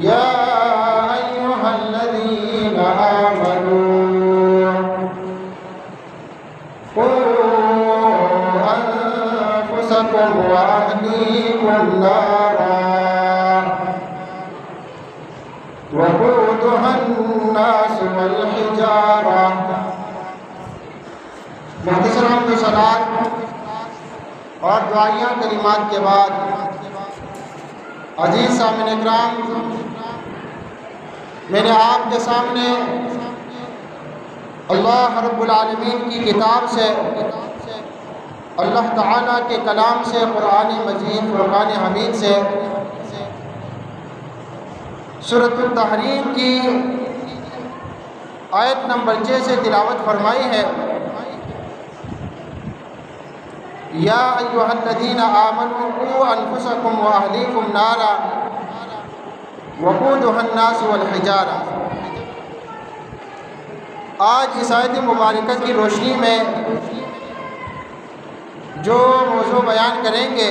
یا ایھا الذین آمنوا قوا انفسکم واہلیکم نارا وقودها الناس والحجارہ۔ مختصر حمد و صلوات اور دعائیہ کلمات کے بعد عزیز سامعین اکرام، میں نے آپ کے سامنے اللہ رب العالمین کی کتاب سے، اللہ تعالیٰ کے کلام سے، قرآن مجید فرقان حمید سے سورۃ التحریم کی آیت نمبر 6 سے تلاوت فرمائی ہے۔ یا ایھا الذین آمنوا قوا انفسکم واہلیکم نارا وقودها الناس والحجارہ۔ آج اس آیت مبارکہ کی روشنی میں جو موضوع بیان کریں گے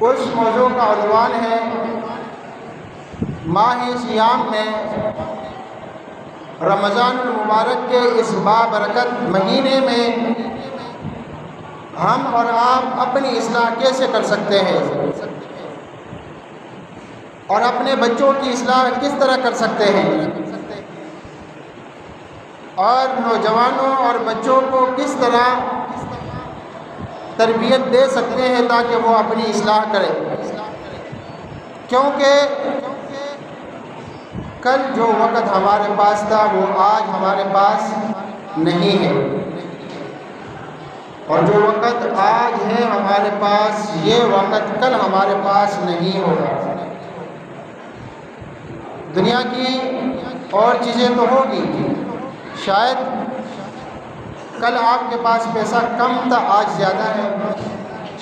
اس موضوع کا عنوان ہے ماہ صیام میں رمضان المبارک کے اس بابرکت مہینے میں ہم اور آپ اپنی اصلاح کیسے کر سکتے ہیں اور اپنے بچوں کی اصلاح کس طرح کر سکتے ہیں اور نوجوانوں اور بچوں کو کس طرح تربیت دے سکتے ہیں تاکہ وہ اپنی اصلاح کریں، کیونکہ کل جو وقت ہمارے پاس تھا وہ آج ہمارے پاس نہیں ہے، اور جو وقت آج ہے ہمارے پاس یہ وقت کل ہمارے پاس نہیں ہوگا۔ دنیا کی اور چیزیں تو ہوگی، شاید کل آپ کے پاس پیسہ کم تھا آج زیادہ ہے،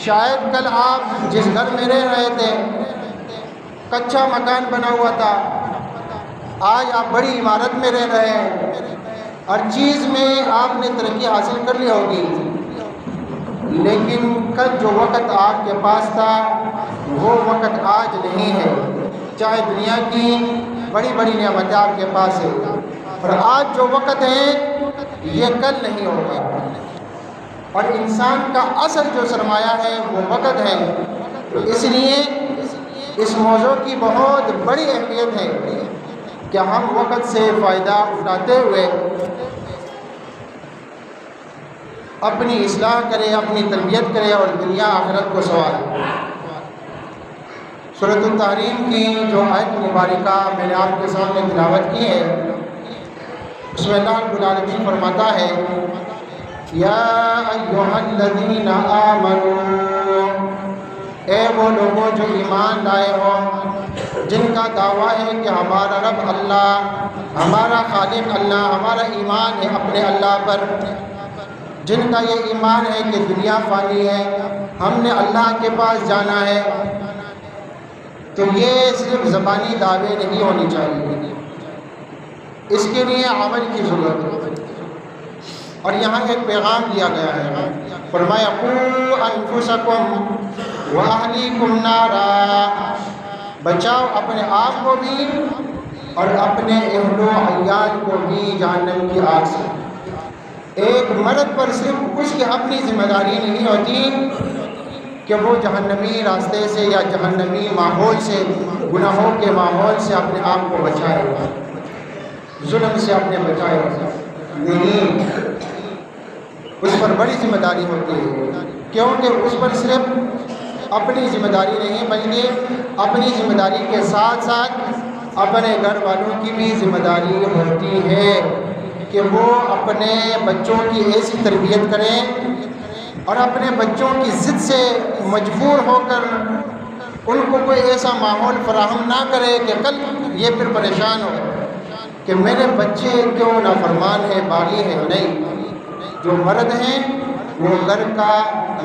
شاید کل آپ جس گھر میں رہ رہے تھے کچا مکان بنا ہوا تھا، آج آپ بڑی عمارت میں رہ رہے ہیں، ہر چیز میں آپ نے ترقی حاصل کر لی ہوگی، لیکن کل جو وقت آپ کے پاس تھا وہ وقت آج نہیں ہے۔ چاہے دنیا کی بڑی بڑی نعمتیں آپ کے پاس ہیں، اور آج جو وقت ہے یہ کل نہیں ہوگا، اور انسان کا اصل جو سرمایہ ہے وہ وقت ہے۔ اس لیے اس موضوع کی بہت بڑی اہمیت ہے کہ ہم وقت سے فائدہ اٹھاتے ہوئے اپنی اصلاح کریں، اپنی تربیت کریں اور دنیا آخرت کو سنواریں۔ سورۃ التحریم کی جو آیت مبارکہ میں نے آپ کے سامنے تلاوت کی ہے اس میں اللہ رب العالمین فرماتا ہے یا ایھا الذین آمنوا، اے وہ لوگوں جو ایمان لائے ہو، جن کا دعویٰ ہے کہ ہمارا رب اللہ، ہمارا خالق اللہ، ہمارا ایمان ہے اپنے اللہ پر، جن کا یہ ایمان ہے کہ دنیا فانی ہے، ہم نے اللہ کے پاس جانا ہے، تو یہ صرف زبانی دعوے نہیں ہونی چاہیے، اس کے لیے عمل کی ضرورت ہے۔ اور یہاں ایک پیغام دیا گیا ہے، فرمایا قوا انفسکم واہلیکم نارا، بچاؤ اپنے آپ کو بھی اور اپنے اہل و عیال کو بھی جہنم کی آگ سے۔ ایک مرد پر صرف اس کی اپنی ذمہ داری نہیں ہوتی کہ وہ جہنمی راستے سے یا جہنمی ماحول سے، گناہوں کے ماحول سے اپنے آپ کو بچائے، ظلم سے اپنے بچائے، نہیں، اس پر بڑی ذمہ داری ہوتی ہے، کیونکہ اس پر صرف اپنی ذمہ داری نہیں بلکہ اپنی ذمہ داری کے ساتھ ساتھ اپنے گھر والوں کی بھی ذمہ داری ہوتی ہے کہ وہ اپنے بچوں کی ایسی تربیت کریں اور اپنے بچوں کی ضد سے مجبور ہو کر ان کو کوئی ایسا ماحول فراہم نہ کرے کہ کل یہ پھر پریشان ہو کہ میرے بچے کیوں نافرمان ہیں، باغی ہیں۔ نہیں، جو مرد ہیں وہ گھر کا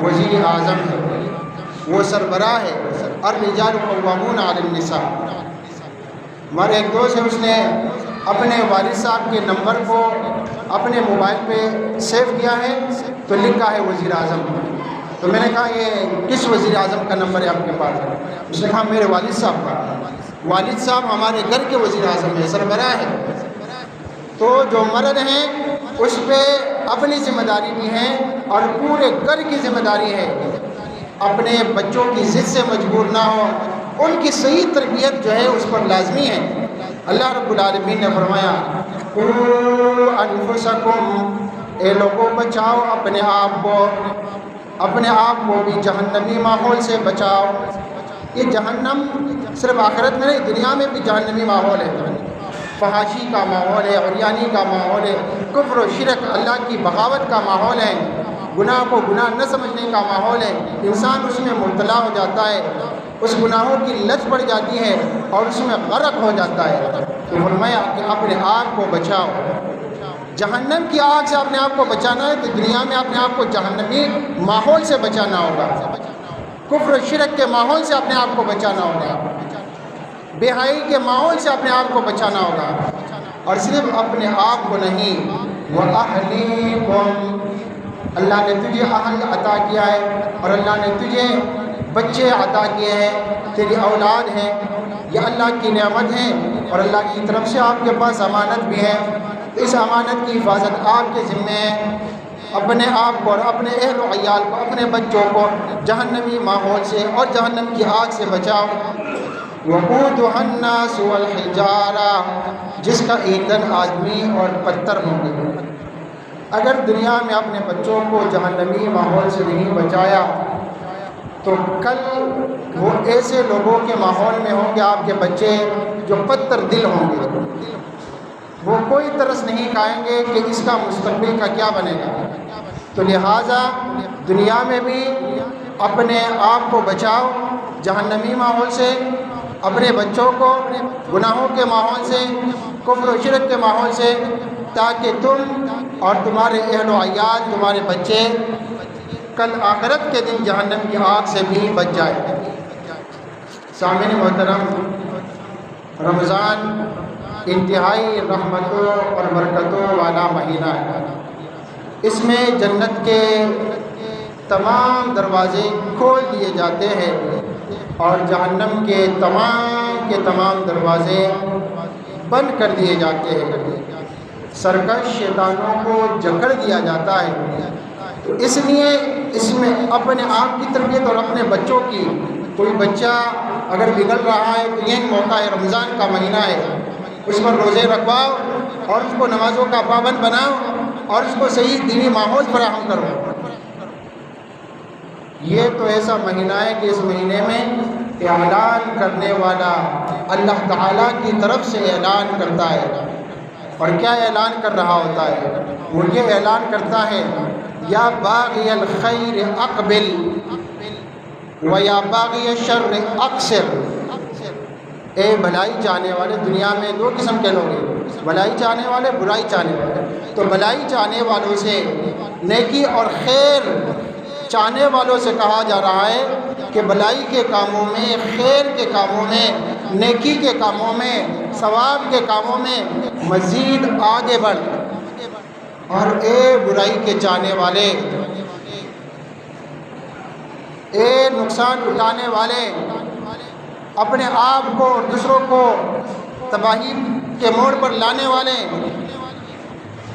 وزیر اعظم ہے، وہ سربراہ ہے، الرجال قوامون علی النساء۔ ہمارے ایک دوست ہے، اس نے اپنے والد صاحب کے نمبر کو اپنے موبائل پہ سیو کیا ہے تو لکھا ہے وزیر اعظم۔ تو میں نے کہا یہ کس وزیر اعظم کا نمبر ہے آپ کے پاس؟ اس نے کہا میرے والد صاحب کا۔ والد صاحب ہمارے گھر کے وزیر اعظم ہیں، سربراہ ہیں، تو جو مرد ہیں اس پہ اپنی ذمہ داری بھی ہے اور پورے گھر کی ذمہ داری ہے، اپنے بچوں کی ضد سے مجبور نہ ہو، ان کی صحیح تربیت جو ہے اس پر لازمی ہے۔ اللہ رب العالمین نے فرمایا قُوا أَنفُسَكُمْ، اے لوگوں بچاؤ اپنے آپ کو بھی جہنمی ماحول سے بچاؤ۔ یہ جہنم صرف آخرت میں نہیں، دنیا میں بھی جہنمی ماحول ہے، فحاشی کا ماحول ہے، عریانی کا ماحول ہے، کفر و شرک، اللہ کی بغاوت کا ماحول ہے، گناہ کو گناہ نہ سمجھنے کا ماحول ہے، انسان اس میں مبتلا ہو جاتا ہے، اس گناہوں کی لت پڑ جاتی ہے اور اس میں غرق ہو جاتا ہے۔ تو فرمایا کہ اپنے آپ کو بچاؤ، جہنم کی آگ سے اپنے آپ کو بچانا ہے تو دنیا میں اپنے آپ کو جہنمی ماحول سے بچانا ہوگا، کفر و شرک کے ماحول سے اپنے آپ کو بچانا ہوگا، بے حیائی کے ماحول سے اپنے آپ کو بچانا ہوگا، اور صرف اپنے آپ کو نہیں، وَأَهْلِيكُمْ، اللہ نے تجھے اہل عطا کیا ہے اور اللہ نے تجھے بچے عطا کیے ہیں، تیری اولاد ہیں، یہ اللہ کی نعمت ہے اور اللہ کی طرف سے آپ کے پاس امانت بھی ہے، تو اس امانت کی حفاظت آپ کے ذمے ہے۔ اپنے آپ کو اور اپنے اہل و عیال کو، اپنے بچوں کو جہنمی ماحول سے اور جہنم کی آگ سے بچاؤ۔ وقودها الناس والحجارہ، جس کا ایندھن آدمی اور پتھر ہوں گے۔ اگر دنیا میں اپنے بچوں کو جہنمی ماحول سے نہیں بچایا تو کل وہ ایسے لوگوں کے ماحول میں ہوں گے، آپ کے بچے جو پتھر دل ہوں گے، وہ کوئی ترس نہیں کھائیں گے کہ اس کا مستقبل کا کیا بنے گا۔ تو لہٰذا دنیا میں بھی اپنے آپ کو بچاؤ جہنمی ماحول سے، اپنے بچوں کو گناہوں کے ماحول سے، کفر و شرک کے ماحول سے، تاکہ تم اور تمہارے اہل و عیال، تمہارے بچے کل آخرت کے دن جہنم کی آگ سے بھی بچ جائے۔ سامعین محترم، رمضان انتہائی رحمتوں اور برکتوں والا مہینہ ہے، اس میں جنت کے تمام دروازے کھول دیے جاتے ہیں اور جہنم کے تمام دروازے بند کر دیے جاتے ہیں، سرکش شیطانوں کو جکڑ دیا جاتا ہے۔ تو اس لیے اس میں اپنے آپ کی تربیت اور اپنے بچوں کی، کوئی بچہ اگر بگڑ رہا ہے تو یہ موقع ہے، رمضان کا مہینہ ہے، اس پر روزے رکھواؤ اور اس کو نمازوں کا پابند بناؤ اور اس کو صحیح دینی ماحول فراہم کرو۔ یہ تو ایسا مہینہ ہے کہ اس مہینے میں اعلان کرنے والا اللہ تعالیٰ کی طرف سے اعلان کرتا ہے، اور کیا اعلان کر رہا ہوتا ہے؟ وہ یہ اعلان کرتا ہے یا باغی الخیر اقبل و یا باغی الشر اقصر، اے بھلائی چاہنے والے، دنیا میں دو قسم کے لوگ ہیں، بھلائی چاہنے والے، برائی چاہنے والے۔ تو بھلائی چاہنے والوں سے، نیکی اور خیر چاہنے والوں سے کہا جا رہا ہے کہ بھلائی کے کاموں میں، خیر کے کاموں میں، نیکی کے کاموں میں، ثواب کے کاموں میں مزید آگے بڑھ، اور اے برائی کے چاہنے والے، اے نقصان اٹھانے والے، اپنے آپ کو اور دوسروں کو تباہی کے موڑ پر لانے والے،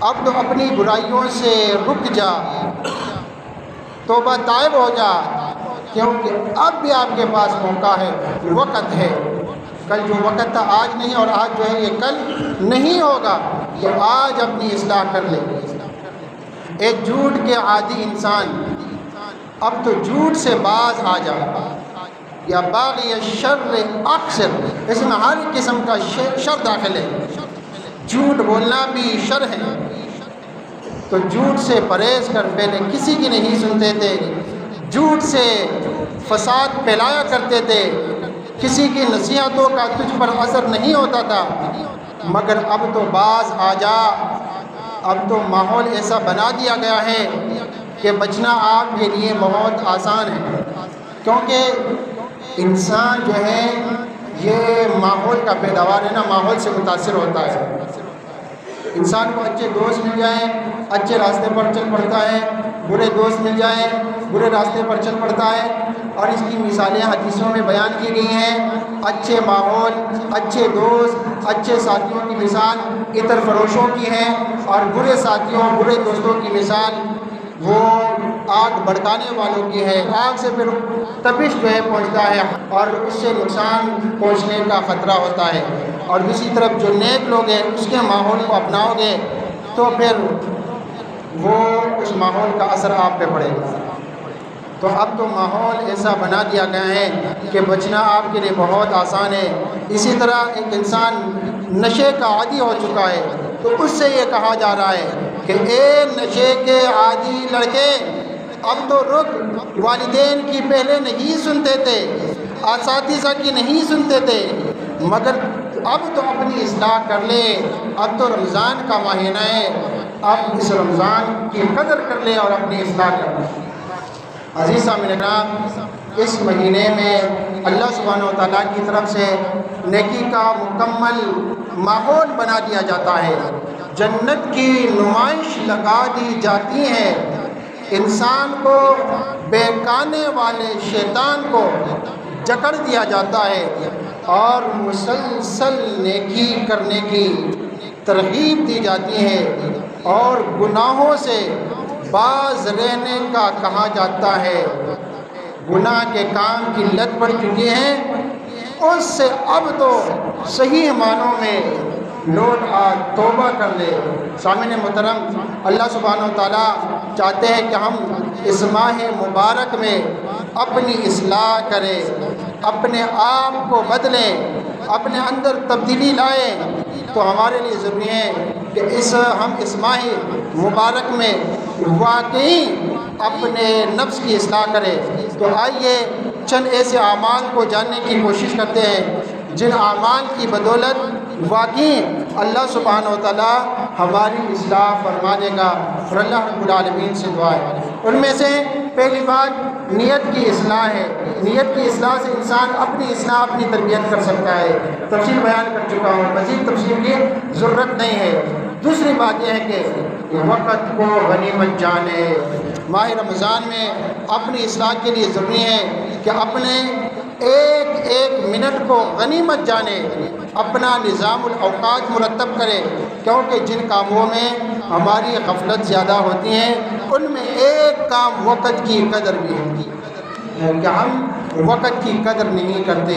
اب تو اپنی برائیوں سے رک جا، توبہ طائب ہو جا، کیونکہ اب بھی آپ کے پاس موقع ہے، وقت ہے۔ کل جو وقت تھا آج نہیں، اور آج جو ہے یہ کل نہیں ہوگا، تو آج اپنی اصلاح کر لے۔ ایک جھوٹ کے عادی انسان، اب تو جھوٹ سے باز آ جا، یا باغی الشر اقصر، اس میں ہر قسم کا شر داخل ہے، جھوٹ بولنا بھی شر ہے، تو جھوٹ سے پرہیز کر۔ پہلے کسی کی نہیں سنتے تھے، جھوٹ سے فساد پھیلایا کرتے تھے، کسی کی نصیحتوں کا تجھ پر اثر نہیں ہوتا تھا، مگر اب تو باز آ جا، اب تو ماحول ایسا بنا دیا گیا ہے کہ بچنا آپ کے لیے بہت آسان ہے، کیونکہ انسان جو ہے یہ ماحول کا پیداوار ہے نا، ماحول سے متاثر ہوتا ہے۔ انسان کو اچھے دوست مل جائیں، اچھے راستے پر چل پڑتا ہے، برے دوست مل جائیں، برے راستے پر چل پڑتا ہے۔ اور اس کی مثالیں حدیثوں میں بیان کی گئی ہیں۔ اچھے ماحول، اچھے دوست، اچھے ساتھیوں کی مثال عطر فروشوں کی ہے، اور برے ساتھیوں، برے دوستوں کی مثال وہ آگ بھڑکانے والوں کی ہے۔ آگ سے پھر تپش جو ہے پہنچتا ہے اور اس سے نقصان پہنچنے کا خطرہ ہوتا ہے۔ اور دوسری طرف جو نیک لوگ ہیں اس کے ماحول کو اپناؤ گے تو پھر وہ اس ماحول کا اثر آپ پہ پڑے گا۔ تو اب تو ماحول ایسا بنا دیا گیا ہے کہ بچنا آپ کے لیے بہت آسان ہے۔ اسی طرح ایک انسان نشے کا عادی ہو چکا ہے تو اس سے یہ کہا جا رہا ہے کہ اے نشے کے عادی لڑکے، اب تو رک، والدین کی پہلے نہیں سنتے تھے، اساتذہ کی نہیں سنتے تھے، مگر اب تو اپنی اصلاح کر لے، اب تو رمضان کا مہینہ ہے، اب اس رمضان کی قدر کر لے اور اپنی اصلاح کر لے۔ عزیز سامعین کرام، اس مہینے میں اللہ سبحانہ و تعالیٰ کی طرف سے نیکی کا مکمل ماحول بنا دیا جاتا ہے، جنت کی نمائش لگا دی جاتی ہے، انسان کو بہکانے والے شیطان کو جکڑ دیا جاتا ہے، اور مسلسل نیکی کرنے کی ترغیب دی جاتی ہے، اور گناہوں سے باز رہنے کا کہا جاتا ہے۔ گناہ کے کام کی لت پڑ چکی ہے، اس سے اب تو صحیح معنوں میں لوٹ آ توبہ کر لے۔ سامعین محترم، اللہ سبحانہ و تعالیٰ چاہتے ہیں کہ ہم اس ماہ مبارک میں اپنی اصلاح کریں، اپنے آپ کو بدلیں، اپنے اندر تبدیلی لائیں۔ تو ہمارے لیے ضروری ہے کہ ہم اس ماہ مبارک میں واقعی اپنے نفس کی اصلاح کریں۔ تو آئیے چند ایسے اعمال کو جاننے کی کوشش کرتے ہیں جن اعمال کی بدولت واقعی اللہ سبحانہ و تعالیٰ ہماری اصلاح فرما دے گا، اور اللہ رب العالمین سے دعا ہے۔ ان میں سے پہلی بات نیت کی اصلاح ہے۔ نیت کی اصلاح سے انسان اپنی اصلاح، اپنی تربیت کر سکتا ہے۔ تفصیل بیان کر چکا ہوں، مزید تفصیل کی ضرورت نہیں ہے۔ دوسری بات یہ ہے کہ وقت کو غنیمت جانے۔ ماہ رمضان میں اپنی اصلاح کے لیے ضروری ہے کہ اپنے ایک ایک منٹ کو غنیمت جانے، اپنا نظام الاوقات مرتب کرے، کیونکہ جن کاموں میں ہماری غفلت زیادہ ہوتی ہیں ان میں ایک کام وقت کی قدر بھی ہے کہ ہم وقت کی قدر نہیں کرتے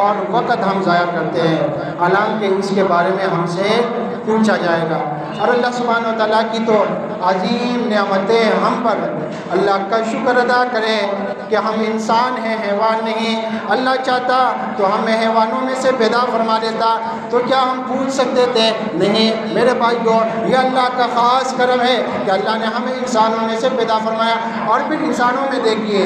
اور وقت ہم ضائع کرتے ہیں، حالانکہ اس کے بارے میں ہم سے پوچھا جائے گا۔ اور اللہ سبحانہ و تعالیٰ کی تو عظیم نعمتیں ہم پر، اللہ کا شکر ادا کریں کہ ہم انسان ہیں، حیوان نہیں۔ اللہ چاہتا تو ہمیں حیوانوں میں سے پیدا فرما دیتا، تو کیا ہم پوچھ سکتے تھے؟ نہیں میرے بھائیو، یہ اللہ کا خاص کرم ہے کہ اللہ نے ہمیں انسانوں میں سے پیدا فرمایا۔ اور پھر انسانوں میں دیکھیے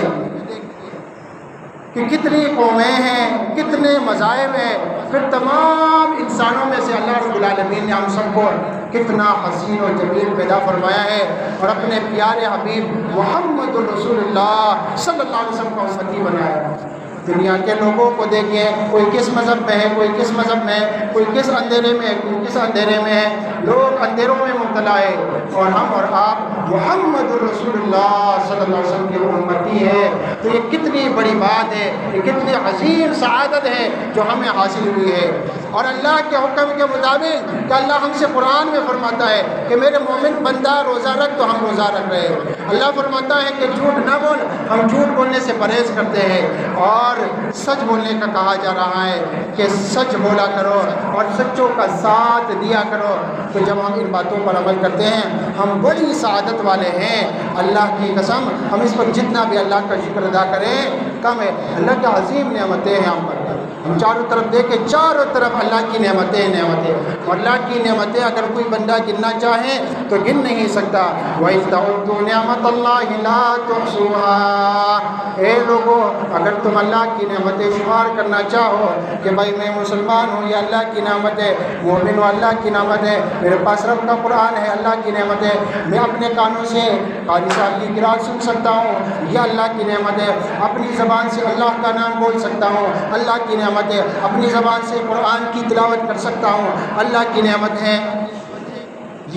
کہ کتنی قومیں ہیں، کتنے مذاہب ہیں، پھر تمام انسانوں میں سے اللہ رب العالمین نے ہم سب کو کتنا حسین و جمیل پیدا فرمایا ہے، اور اپنے پیارے حبیب محمد رسول اللہ صلی اللہ علیہ وسلم کا امتی بنایا ہے۔ دنیا کے لوگوں کو دیکھیں، کوئی کس مذہب میں ہے، کوئی کس مذہب میں ہے، کوئی کس اندھیرے میں ہے، کوئی کس اندھیرے میں ہے، لوگ اندھیروں میں مبتلا ہے، اور ہم اور آپ محمد رسول اللہ صلی اللہ علیہ وسلم کی امتی ہے۔ تو یہ کتنی بڑی بات ہے، یہ کتنی عظیم سعادت ہے جو ہمیں حاصل ہوئی ہے۔ اور اللہ کے حکم کے مطابق کہ اللہ ہم سے قرآن میں فرماتا ہے کہ میرے مومن بندہ روزہ رکھ، تو ہم روزہ رکھ رہے ہیں۔ اللہ فرماتا ہے کہ جھوٹ نہ بول، ہم جھوٹ بولنے سے پرہیز کرتے ہیں، اور سچ بولنے کا کہا جا رہا ہے کہ سچ بولا کرو اور سچوں کا ساتھ دیا کرو۔ تو جب ہم ان باتوں پر عمل کرتے ہیں ہم بڑی سعادت والے ہیں۔ اللہ کی قسم، ہم اس پر جتنا بھی اللہ کا شکر ادا کریں کم ہے۔ اللہ کی عظیم نعمتیں ہیں ہم پر، ہم چاروں طرف دیکھیں، چاروں طرف اللہ کی نعمتیں نعمتیں، اور اللہ کی نعمتیں اگر کوئی بندہ گننا چاہے تو گن نہیں سکتا۔ وَإِذْ تَعُدُّوا نِعْمَةَ اللَّهِ لَا تُحْصُوهَا۔ اے لوگو، اگر تم اللہ کی نعمتیں شمار کرنا چاہو کہ بھائی میں مسلمان ہوں، یہ اللہ کی نعمت ہے، مومن ہوں، اللہ کی نعمت ہے، میرے پاس رب کا قرآن ہے، اللہ کی نعمت ہے، میں اپنے کانوں سے قاری صاحب کی قرأت سن سکتا ہوں، یہ اللہ کی نعمت ہے، اپنی زبان سے اللہ کا نام بول سکتا ہوں، اللہ کی نعمت ہے، اپنی زبان سے قرآن کی تلاوت کر سکتا ہوں، اللہ کی نعمت ہے۔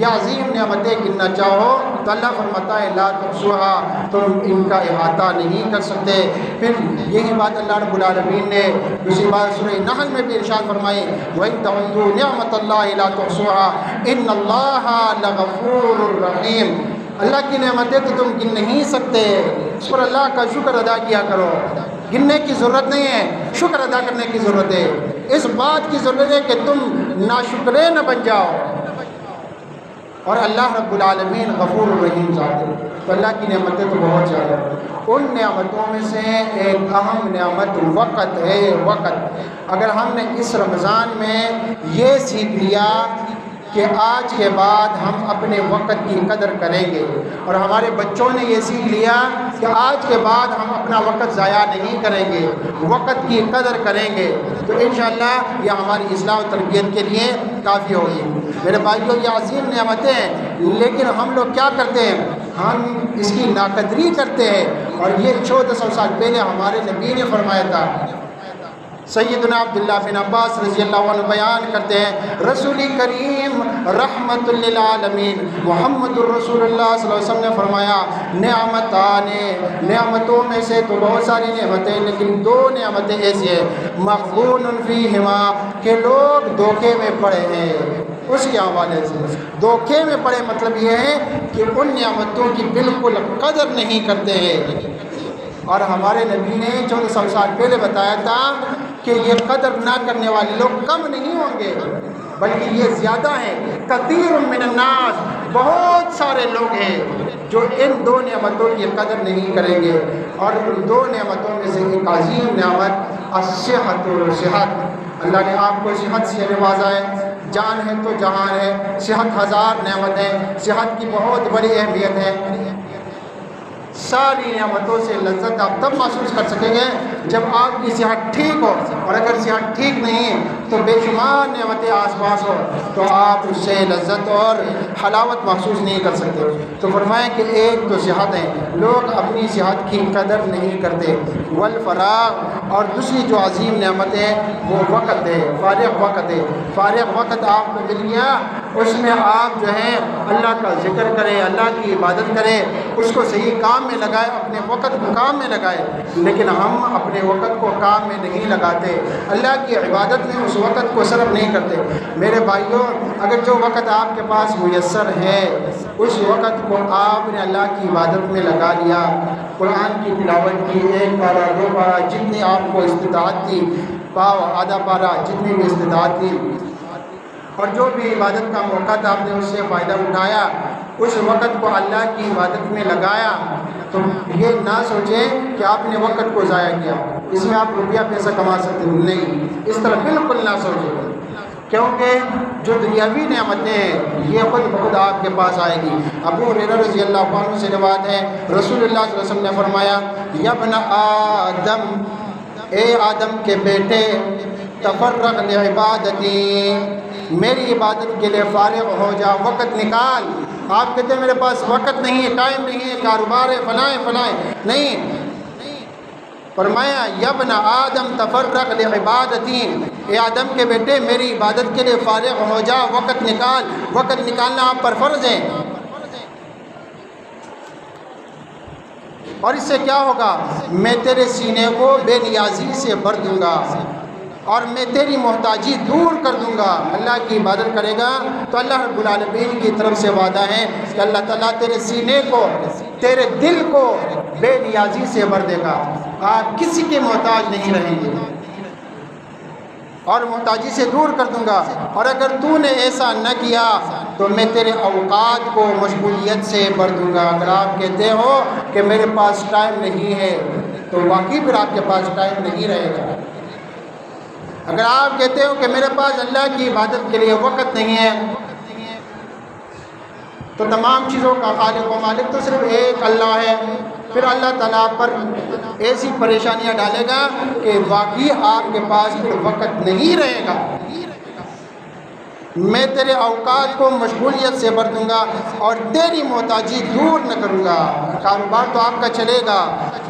یہ عظیم نعمتیں گننا چاہو تو اللہ فرماتا ہے لا تحصوها، تم ان کا احاطہ نہیں کر سکتے۔ پھر یہی بات اللہ رب العالمین نے دوسری بات سورہ نحل میں بھی ارشاد فرمائی وَإِن تَعُدُّوا نِعْمَةَ اللَّهِ لَا تُحْصُوهَا إِنَّ اللَّهَ لَغَفُورٌ رَحِيمٌ۔ اللہ کی نعمتیں تو تم گن نہیں سکتے، اس پر اللہ کا شکر ادا کیا کرو۔ گننے کی ضرورت نہیں ہے، شکر ادا کرنے کی ضرورت ہے۔ اس بات کی ضرورت ہے کہ تم ناشکرے نہ بن جاؤ۔ اور اللہ رب العالمین غفور الرحیم ذات ہے، تو اللہ کی نعمتیں تو بہت زیادہ ہیں۔ ان نعمتوں میں سے ایک اہم نعمت وقت ہے۔ وقت اگر ہم نے اس رمضان میں یہ سیکھ لیا کہ آج کے بعد ہم اپنے وقت کی قدر کریں گے، اور ہمارے بچوں نے یہ سیکھ لیا کہ آج کے بعد ہم اپنا وقت ضائع نہیں کریں گے، وقت کی قدر کریں گے، تو انشاءاللہ یہ ہماری اصلاح و تربیت کے لیے کافی ہوگی۔ میرے بھائیوں، یہ عظیم نعمتیں ہیں، لیکن ہم لوگ کیا کرتے ہیں؟ ہم اس کی ناقدری کرتے ہیں۔ اور یہ 1400 سال پہلے ہمارے نبی نے فرمایا تھا۔ سیدنا عبداللہ بن عباس رضی اللہ عنہ بیان کرتے ہیں رسول کریم رحمت للعالمین محمد الرسول اللہ صلی اللہ علیہ وسلم نے فرمایا نعمتوں میں سے تو بہت ساری نعمتیں، لیکن 2 نعمتیں ایسی ہیں مغبون فیہما کہ لوگ دھوکے میں پڑے ہیں۔ اس کے حوالے سے دھوکے میں پڑے مطلب یہ ہے کہ ان نعمتوں کی بالکل قدر نہیں کرتے ہیں۔ اور ہمارے نبی نے 1400 سال پہلے بتایا تھا کہ یہ قدر نہ کرنے والے لوگ کم نہیں ہوں گے، بلکہ یہ زیادہ ہیں۔ کثیر من الناس، بہت سارے لوگ ہیں جو ان 2 نعمتوں کی قدر نہیں کریں گے۔ اور ان 2 نعمتوں میں سے ایک عظیم نعمت الصحت و صحت، اللہ نے آپ کو صحت سے نوازا ہے۔ جان ہے تو جہان ہے، صحت 1000 نعمت ہے، صحت کی بہت بڑی اہمیت ہے۔ ساری نعمتوں سے لذت آپ تب محسوس کر سکیں گے جب آپ کی صحت ٹھیک ہو، اور اگر صحت ٹھیک نہیں ہے تو بے شمار نعمتیں آس پاس ہو تو آپ اس سے لذت اور حلاوت محسوس نہیں کر سکتے۔ تو فرمایا کہ ایک تو صحت ہے، لوگ اپنی صحت کی قدر نہیں کرتے۔ والفراغ، اور دوسری جو عظیم نعمت ہے وہ وقت ہے، فارغ وقت ہے۔ فارغ وقت آپ کو مل گیا، اس میں آپ جو ہے اللہ کا ذکر کریں، اللہ کی عبادت کریں، اس کو صحیح کام میں لگائے، اپنے وقت کو کام میں لگائے۔ لیکن ہم اپنے وقت کو کام میں نہیں لگاتے، اللہ کی عبادت میں اس وقت کو صرف نہیں کرتے۔ میرے بھائیوں، اگر جو وقت آپ کے پاس میسر ہے اس وقت کو آپ نے اللہ کی عبادت میں لگا لیا، قرآن کی تلاوت کی، 1 پارہ 2 پارہ جتنی آپ کو استطاعت تھی، پاؤ آدھا پارہ جتنی بھی استطاعت تھی، اور جو بھی عبادت کا موقع تھا آپ نے اس سے فائدہ اٹھایا، اس وقت کو اللہ کی عبادت میں لگایا، تو یہ نہ سوچیں کہ آپ نے وقت کو ضائع کیا، اس میں آپ روپیہ پیسہ کما سکتے ہیں، نہیں، اس طرح بالکل نہ سوچیں، کیونکہ جو دنیاوی نعمتیں ہیں یہ خود بخود آپ کے پاس آئے گی۔ ابو ہریرہ رضی اللہ عنہ سے روایت ہے، رسول اللہ صلی اللہ علیہ وسلم نے فرمایا یا ابن آدم، اے آدم کے بیٹے، تفرغ لعبادتی، میری عبادت کے لیے فارغ ہو جا، وقت نکال۔ آپ کہتے ہیں میرے پاس وقت نہیں ہے، ٹائم نہیں ہے، کاروبار ہے، فلاں نہیں، فرمایا یا ابن آدم تفرغ لعبادتی، اے آدم کے بیٹے میری عبادت کے لیے فارغ ہو جا، وقت نکال۔ وقت نکالنا آپ پر فرض ہے۔ اور اس سے کیا ہوگا؟ میں تیرے سینے کو بے نیازی سے بھر دوں گا، اور میں تیری محتاجی دور کر دوں گا۔ اللہ کی عبادت کرے گا تو اللہ رب العالمین کی طرف سے وعدہ ہے کہ اللہ تعالیٰ تیرے سینے کو، تیرے دل کو بے نیازی سے بھر دے گا، آپ کسی کے محتاج نہیں رہیں گے، اور محتاجی سے دور کر دوں گا۔ اور اگر تو نے ایسا نہ کیا تو میں تیرے اوقات کو مشغولیت سے بھر دوں گا۔ اگر آپ کہتے ہو کہ میرے پاس ٹائم نہیں ہے تو واقعی پھر آپ کے پاس ٹائم نہیں رہے گا۔ اگر آپ کہتے ہو کہ میرے پاس اللہ کی عبادت کے لیے وقت نہیں ہے تو تمام چیزوں کا خالق و مالک تو صرف ایک اللہ ہے، پھر اللہ تعالیٰ پر ایسی پریشانیاں ڈالے گا کہ واقعی آپ کے پاس پھر وقت نہیں رہے گا۔ میں تیرے اوقات کو مشغولیت سے بھر دوں گا اور تیری محتاجی دور نہ کروں گا۔ کاروبار تو آپ کا چلے گا،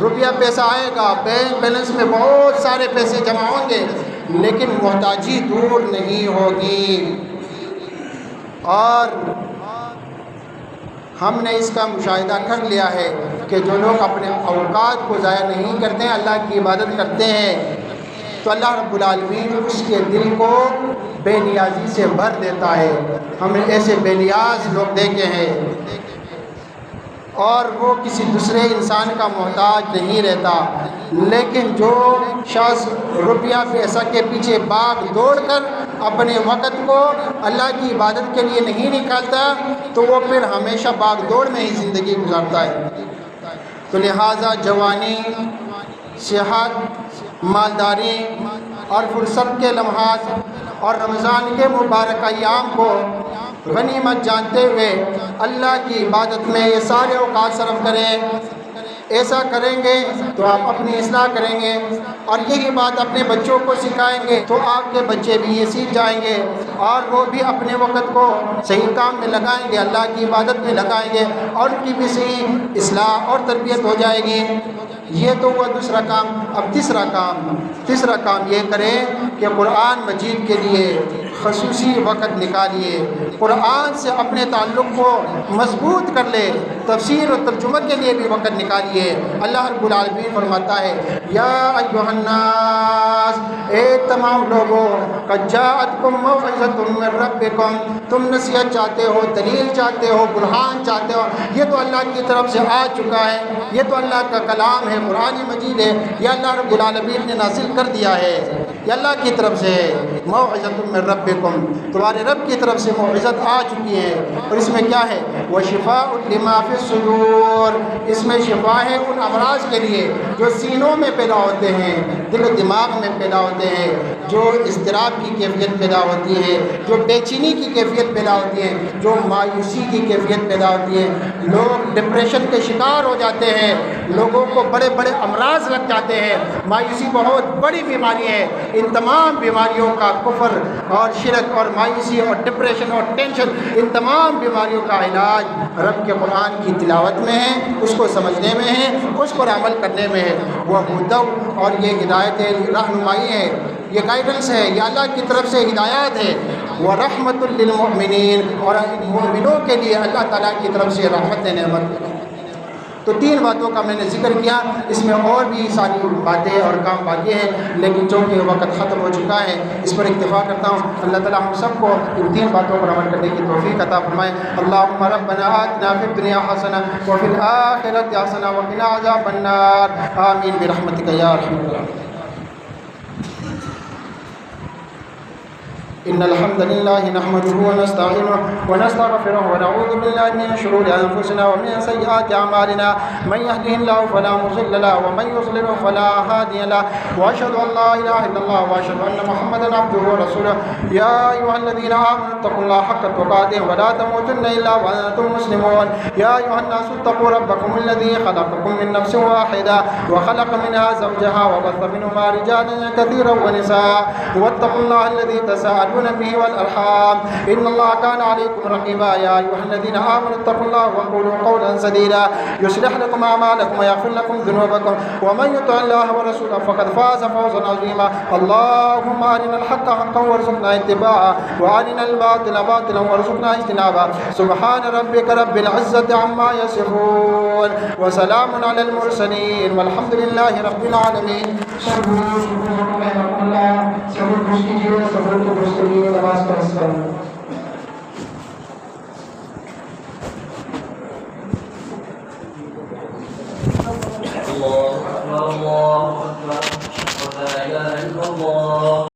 روپیہ پیسہ آئے گا، بینک بیلنس میں بہت سارے پیسے جمع ہوں گے، لیکن محتاجی دور نہیں ہوگی۔ اور ہم نے اس کا مشاہدہ کر لیا ہے کہ جو لوگ اپنے اوقات کو ضائع نہیں کرتے ہیں، اللہ کی عبادت کرتے ہیں، تو اللہ رب العالمین اس کے دل کو بے نیازی سے بھر دیتا ہے۔ ہم نے ایسے بے نیاز لوگ دیکھے ہیں، اور وہ کسی دوسرے انسان کا محتاج نہیں رہتا، لیکن جو شخص روپیہ پیسہ کے پیچھے بھاگ دوڑ کر اپنے وقت کو اللہ کی عبادت کے لیے نہیں نکالتا، تو وہ پھر ہمیشہ بھاگ دوڑ میں ہی زندگی گزارتا ہے۔ تو لہٰذا جوانی، صحت، مالداری اور فرصت کے لمحات اور رمضان کے مبارک ایام کو غنیمت جانتے ہوئے اللہ کی عبادت میں یہ سارے اوقات صرف کریں۔ ایسا کریں گے تو آپ اپنی اصلاح کریں گے، اور یہی بات اپنے بچوں کو سکھائیں گے تو آپ کے بچے بھی یہ سیکھ جائیں گے، اور وہ بھی اپنے وقت کو صحیح کام میں لگائیں گے، اللہ کی عبادت میں لگائیں گے، اور ان کی بھی صحیح اصلاح اور تربیت ہو جائے گی۔ یہ تو ہوا دوسرا کام۔ اب تیسرا کام یہ کریں کہ قرآن مجید کے لیے خصوصی وقت نکالیے، قرآن سے اپنے تعلق کو مضبوط کر لے، تفسیر و ترجمہ کے لیے بھی وقت نکالیے۔ اللہ رب العالمین فرماتا ہے، یا ایھا الناس، اے تمام لوگوں، قد جاءتکم موعظۃ من ربکم، تم نصیحت چاہتے ہو، دلیل چاہتے ہو، برہان چاہتے ہو، یہ تو اللہ کی طرف سے آ چکا ہے، یہ تو اللہ کا کلام ہے، قرآن مجید ہے، یہ اللہ رب العالمین نے نازل کر دیا ہے، یہ اللہ کی طرف سے موعظۃ من ربکم، تمہارے رب کی طرف سے موعظت آ چکی ہے۔ اور اس میں کیا ہے؟ وشفاء لما فی الصدور، اس میں شفا ہے ان امراض کے لیے جو سینوں میں پیدا ہوتے ہیں، دل و دماغ میں پیدا ہوتے ہیں، جو اضطراب کی کیفیت پیدا ہوتی ہے، جو بے چینی کی کیفیت پیدا ہوتی ہے، جو مایوسی کی کیفیت پیدا ہوتی ہے، لوگ ڈپریشن کے شکار ہو جاتے ہیں، لوگوں کو بڑے بڑے امراض لگ جاتے ہیں۔ مایوسی بہت بڑی بیماری ہے، ان تمام بیماریوں کا کفر اور شرک اور مایوسی اور ڈپریشن اور ٹینشن، ان تمام بیماریوں کا علاج رب کے قرآن کی تلاوت میں ہے، اس کو سمجھنے میں ہے، اس پر عمل کرنے میں ہے۔ وہ ہدی، اور یہ ہدایت رہنمائی ہے، یہ گائیڈنس ہے، یہ اللہ کی طرف سے ہدایات ہے۔ وَرَحْمَةٌ لِّلْمُؤْمِنِينَ، اور مومنوں کے لیے اللہ تعالیٰ کی طرف سے رحمت نعمت۔ تو تین باتوں کا میں نے ذکر کیا، اس میں اور بھی ساری باتیں اور کام باقی ہیں، لیکن چونکہ وقت ختم ہو چکا ہے اس پر اکتفا کرتا ہوں۔ اللہ تعالیٰ ہم سب کو ان تین باتوں پر عمل کرنے کی توفیق عطا فرمائے۔ اللہم ربنا آتنا فی الدنیا حسنہ وفی الآخرۃ حسنہ وقنا عذاب النار، آمین برحمتک یا ارحم الراحمین۔ إن الحمد لله نحمده ونستعينه ونستغفره ونعوذ بالله من شرور أنفسنا ومن سيئات أعمالنا، من يهده الله فلا مضل له ومن يضلل فلا هادي له، وأشهد أن لا إله إلا الله وأشهد أن محمدا عبده ورسوله۔ يا أيها الذين آمنوا اتقوا الله حق تقاته ولا تموتن إلا وأنتم مسلمون۔ يا أيها الناس اتقوا ربكم الذي خلقكم من نفس واحدة وخلق منها زوجها وبث منهما رجالا كثيرا ونساء، واتقوا الله الذي تساءلون به والأرحام إن الله كان عليكم رقيبا۔ يا أيها الذين آمنوا اتقوا الله وقولوا قولا سديدا يصلح لكم أعمالكم ويغفر لكم ذنوبكم، ومن يطع الله ورسوله فقد فاز فوزا عظيما۔ اللهم أرنا الحق حقا وارزقنا اتباعه، وأرنا الباطل باطلا وارزقنا اجتنابه۔ سبحان ربك رب العزة عما يصفون وسلام على المرسلين والحمد لله رب العالمين۔ نماز اللہ اکبر، اللہ اکبر، لا الہ الا اللہ۔